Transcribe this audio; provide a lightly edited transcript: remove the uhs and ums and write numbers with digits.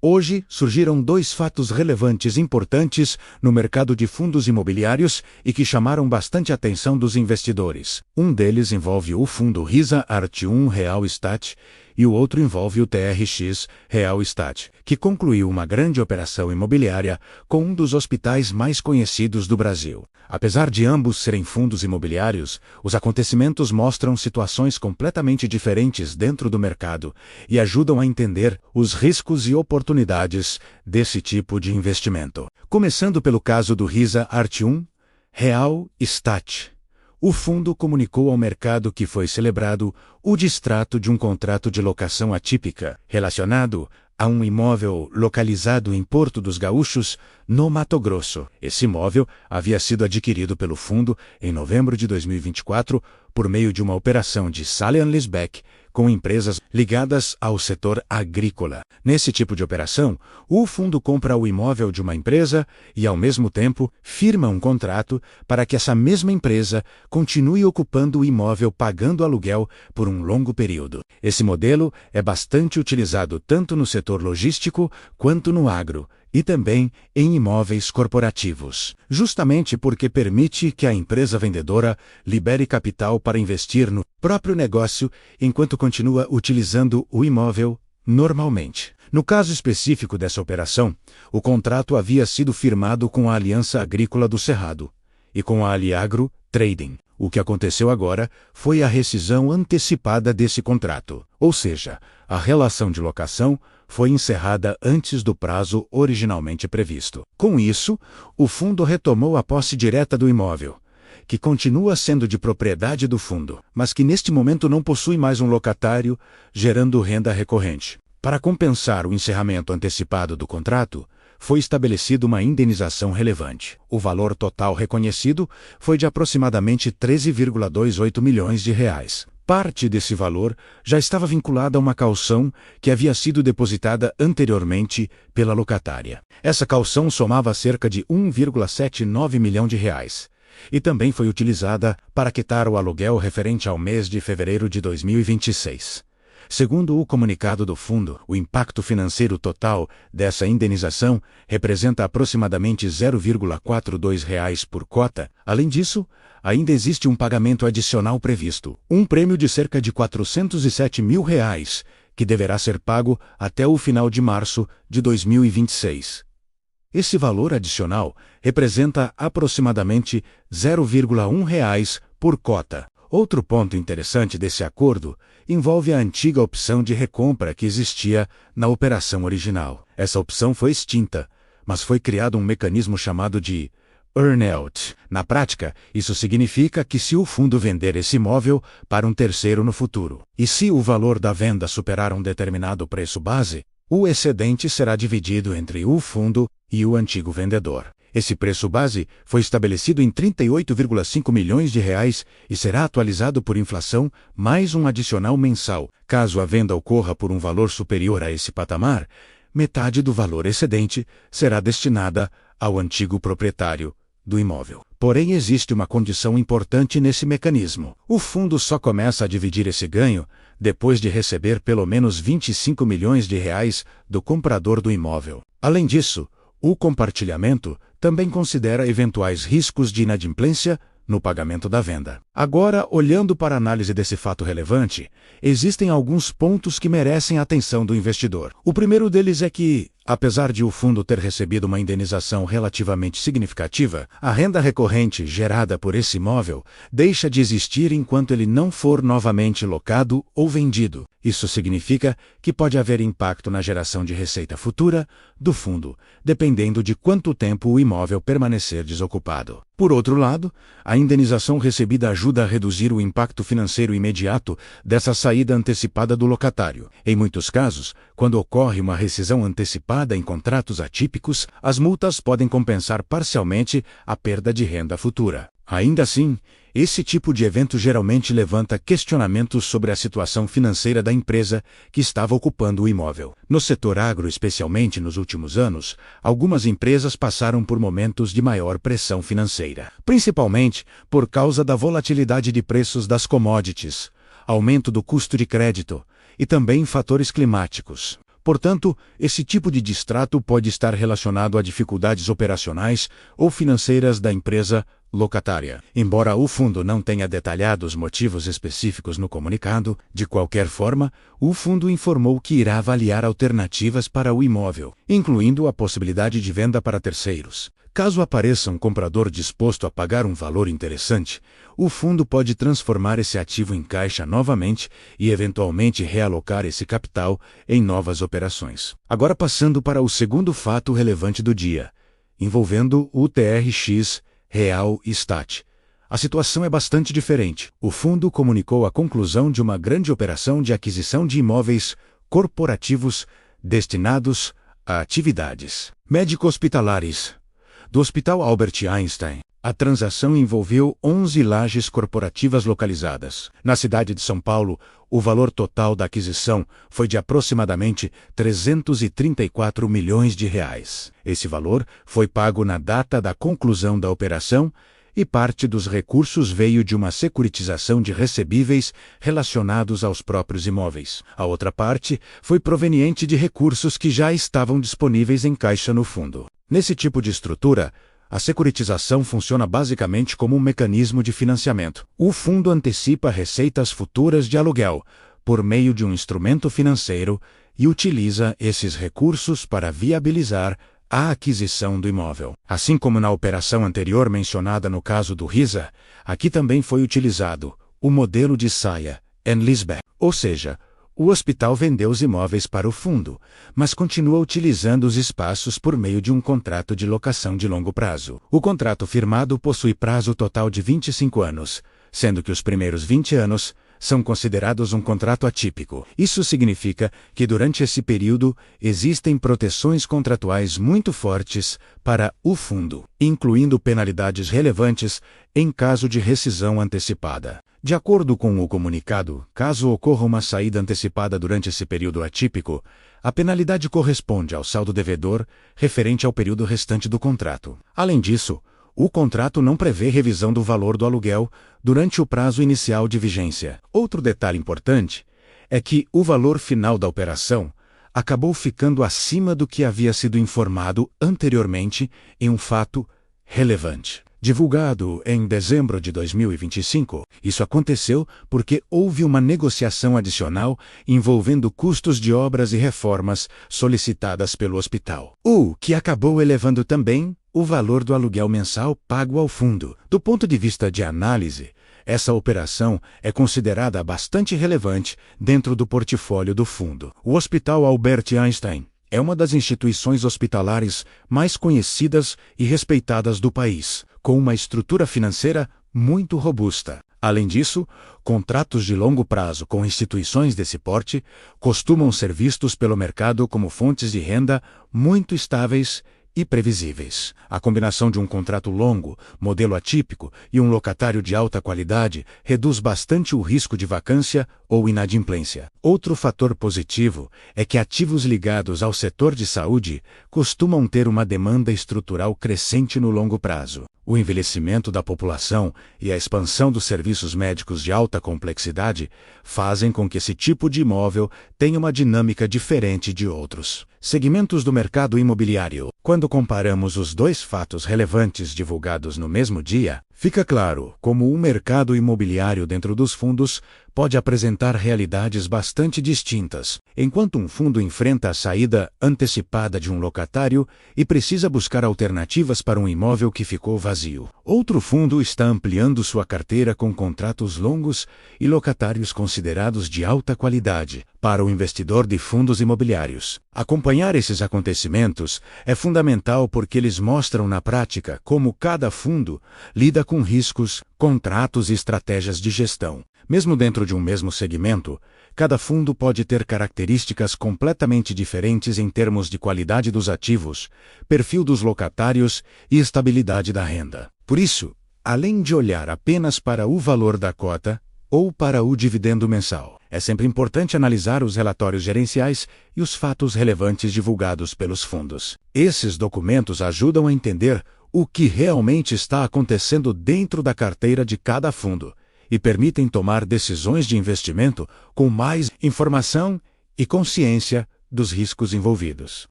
Hoje, surgiram dois fatos relevantes importantes no mercado de fundos imobiliários e que chamaram bastante atenção dos investidores. Um deles envolve o fundo RISA Art 1 Real Estate e o outro envolve o TRX Real Estate, que concluiu uma grande operação imobiliária com um dos hospitais mais conhecidos do Brasil. Apesar de ambos serem fundos imobiliários, os acontecimentos mostram situações completamente diferentes dentro do mercado e ajudam a entender os riscos e oportunidades desse tipo de investimento. Começando pelo caso do RISA Art 1 Real Estate. O fundo comunicou ao mercado que foi celebrado o distrato de um contrato de locação atípica relacionado a um imóvel localizado em Porto dos Gaúchos, no Mato Grosso. Esse imóvel havia sido adquirido pelo fundo em novembro de 2024 por meio de uma operação de sale and leaseback com empresas ligadas ao setor agrícola. Nesse tipo de operação, o fundo compra o imóvel de uma empresa e, ao mesmo tempo, firma um contrato para que essa mesma empresa continue ocupando o imóvel pagando aluguel por um longo período. Esse modelo é bastante utilizado tanto no setor logístico quanto no agro, e também em imóveis corporativos, justamente porque permite que a empresa vendedora libere capital para investir no próprio negócio enquanto continua utilizando o imóvel normalmente. No caso específico dessa operação, o contrato havia sido firmado com a Aliança Agrícola do Cerrado e com a Aliagro Trading. O que aconteceu agora foi a rescisão antecipada desse contrato, ou seja, a relação de locação foi encerrada antes do prazo originalmente previsto. Com isso, o fundo retomou a posse direta do imóvel, que continua sendo de propriedade do fundo, mas que neste momento não possui mais um locatário, gerando renda recorrente. Para compensar o encerramento antecipado do contrato, foi estabelecida uma indenização relevante. O valor total reconhecido foi de aproximadamente 13,28 milhões de reais. Parte desse valor já estava vinculada a uma caução que havia sido depositada anteriormente pela locatária. Essa caução somava cerca de 1,79 milhão de reais e também foi utilizada para quitar o aluguel referente ao mês de fevereiro de 2026. Segundo o comunicado do fundo, o impacto financeiro total dessa indenização representa aproximadamente R$ 0,42 por cota. Além disso, ainda existe um pagamento adicional previsto, um prêmio de cerca de R$ 407 mil, que deverá ser pago até o final de março de 2026. Esse valor adicional representa aproximadamente R$ 0,1 por cota. Outro ponto interessante desse acordo envolve a antiga opção de recompra que existia na operação original. Essa opção foi extinta, mas foi criado um mecanismo chamado de earn-out. Na prática, isso significa que se o fundo vender esse imóvel para um terceiro no futuro, e se o valor da venda superar um determinado preço base, o excedente será dividido entre o fundo e o antigo vendedor. Esse preço base foi estabelecido em 38,5 milhões de reais e será atualizado por inflação mais um adicional mensal. Caso a venda ocorra por um valor superior a esse patamar, metade do valor excedente será destinada ao antigo proprietário do imóvel. Porém, existe uma condição importante nesse mecanismo. O fundo só começa a dividir esse ganho depois de receber pelo menos 25 milhões de reais do comprador do imóvel. Além disso, o compartilhamento também considera eventuais riscos de inadimplência no pagamento da venda. Agora, olhando para a análise desse fato relevante, existem alguns pontos que merecem a atenção do investidor. O primeiro deles é que, apesar de o fundo ter recebido uma indenização relativamente significativa, a renda recorrente gerada por esse imóvel deixa de existir enquanto ele não for novamente locado ou vendido. Isso significa que pode haver impacto na geração de receita futura do fundo, dependendo de quanto tempo o imóvel permanecer desocupado. Por outro lado, a indenização recebida ajuda a reduzir o impacto financeiro imediato dessa saída antecipada do locatário. Em muitos casos, quando ocorre uma rescisão antecipada em contratos atípicos, as multas podem compensar parcialmente a perda de renda futura. Ainda assim, esse tipo de evento geralmente levanta questionamentos sobre a situação financeira da empresa que estava ocupando o imóvel. No setor agro, especialmente nos últimos anos, algumas empresas passaram por momentos de maior pressão financeira, principalmente por causa da volatilidade de preços das commodities, aumento do custo de crédito e também fatores climáticos. Portanto, esse tipo de distrato pode estar relacionado a dificuldades operacionais ou financeiras da empresa locatária. Embora o fundo não tenha detalhado os motivos específicos no comunicado, de qualquer forma, o fundo informou que irá avaliar alternativas para o imóvel, incluindo a possibilidade de venda para terceiros. Caso apareça um comprador disposto a pagar um valor interessante, o fundo pode transformar esse ativo em caixa novamente e eventualmente realocar esse capital em novas operações. Agora passando para o segundo fato relevante do dia, envolvendo o TRX Real Estate. A situação é bastante diferente. O fundo comunicou a conclusão de uma grande operação de aquisição de imóveis corporativos destinados a atividades médico-hospitalares do Hospital Albert Einstein. A transação envolveu 11 lajes corporativas localizadas. Na cidade de São Paulo, o valor total da aquisição foi de aproximadamente 334 milhões de reais. Esse valor foi pago na data da conclusão da operação e parte dos recursos veio de uma securitização de recebíveis relacionados aos próprios imóveis. A outra parte foi proveniente de recursos que já estavam disponíveis em caixa no fundo. Nesse tipo de estrutura, a securitização funciona basicamente como um mecanismo de financiamento. O fundo antecipa receitas futuras de aluguel por meio de um instrumento financeiro e utiliza esses recursos para viabilizar a aquisição do imóvel. Assim como na operação anterior mencionada no caso do RISA, aqui também foi utilizado o modelo de sale and leaseback, ou seja, o hospital vendeu os imóveis para o fundo, mas continua utilizando os espaços por meio de um contrato de locação de longo prazo. O contrato firmado possui prazo total de 25 anos, sendo que os primeiros 20 anos são considerados um contrato atípico. Isso significa que durante esse período existem proteções contratuais muito fortes para o fundo, incluindo penalidades relevantes em caso de rescisão antecipada. De acordo com o comunicado, caso ocorra uma saída antecipada durante esse período atípico, a penalidade corresponde ao saldo devedor referente ao período restante do contrato. Além disso, o contrato não prevê revisão do valor do aluguel durante o prazo inicial de vigência. Outro detalhe importante é que o valor final da operação acabou ficando acima do que havia sido informado anteriormente em um fato relevante. Divulgado em dezembro de 2025, isso aconteceu porque houve uma negociação adicional envolvendo custos de obras e reformas solicitadas pelo hospital, o que acabou elevando também o valor do aluguel mensal pago ao fundo. Do ponto de vista de análise, essa operação é considerada bastante relevante dentro do portfólio do fundo. O Hospital Albert Einstein é uma das instituições hospitalares mais conhecidas e respeitadas do país, com uma estrutura financeira muito robusta. Além disso, contratos de longo prazo com instituições desse porte costumam ser vistos pelo mercado como fontes de renda muito estáveis e previsíveis. A combinação de um contrato longo, modelo atípico e um locatário de alta qualidade reduz bastante o risco de vacância ou inadimplência. Outro fator positivo é que ativos ligados ao setor de saúde costumam ter uma demanda estrutural crescente no longo prazo. O envelhecimento da população e a expansão dos serviços médicos de alta complexidade fazem com que esse tipo de imóvel tenha uma dinâmica diferente de outros segmentos do mercado imobiliário. Quando comparamos os dois fatos relevantes divulgados no mesmo dia, fica claro como o mercado imobiliário dentro dos fundos pode apresentar realidades bastante distintas. Enquanto um fundo enfrenta a saída antecipada de um locatário e precisa buscar alternativas para um imóvel que ficou vazio, outro fundo está ampliando sua carteira com contratos longos e locatários considerados de alta qualidade para o investidor de fundos imobiliários. Acompanhar esses acontecimentos é fundamental porque eles mostram na prática como cada fundo lida com riscos, contratos e estratégias de gestão. Mesmo dentro de um mesmo segmento, cada fundo pode ter características completamente diferentes em termos de qualidade dos ativos, perfil dos locatários e estabilidade da renda. Por isso, além de olhar apenas para o valor da cota ou para o dividendo mensal, é sempre importante analisar os relatórios gerenciais e os fatos relevantes divulgados pelos fundos. Esses documentos ajudam a entender o que realmente está acontecendo dentro da carteira de cada fundo e permitem tomar decisões de investimento com mais informação e consciência dos riscos envolvidos.